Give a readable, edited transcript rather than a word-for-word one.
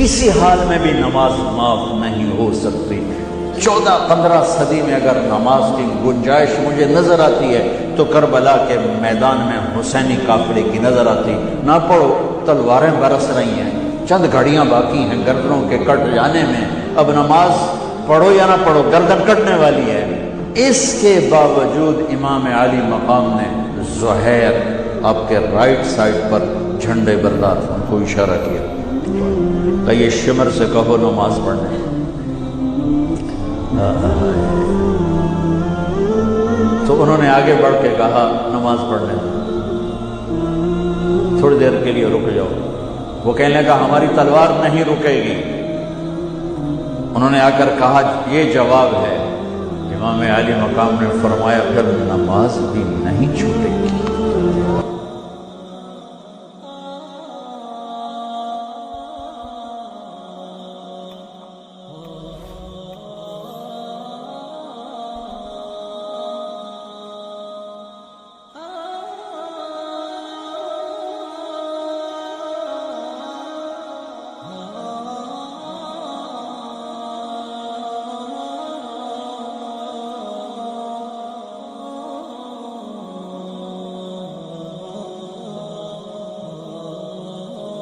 किसी हाल में भी नमाज माफ नहीं हो सकती। 14-15 सदी में अगर नमाज की गुंजाइश मुझे नजर आती है तो करबला के मैदान में हुसैनी काफिले की नजर आती। ना पढ़ो, तलवारें बरस रही हैं, चंद घड़ियां बाकी हैं गर्दनों के कट जाने में। अब नमाज पढ़ो या ना पढ़ो, गर्दन कटने वाली है। इसके बावजूद इमाम आली मकाम ने ज़ुहैर आपके राइट साइड पर झंडे बरदार उनको इशारा किया, तो ये शिमर से कहो नमाज पढ़ने। तो उन्होंने आगे बढ़ के कहा नमाज पढ़ने, थोड़ी देर के लिए रुक जाओ। वो कहने लगा हमारी तलवार नहीं रुकेगी। उन्होंने आकर कहा ये जवाब है। इमाम आली मकाम ने फरमाया फिर नमाज भी नहीं छूटेगी।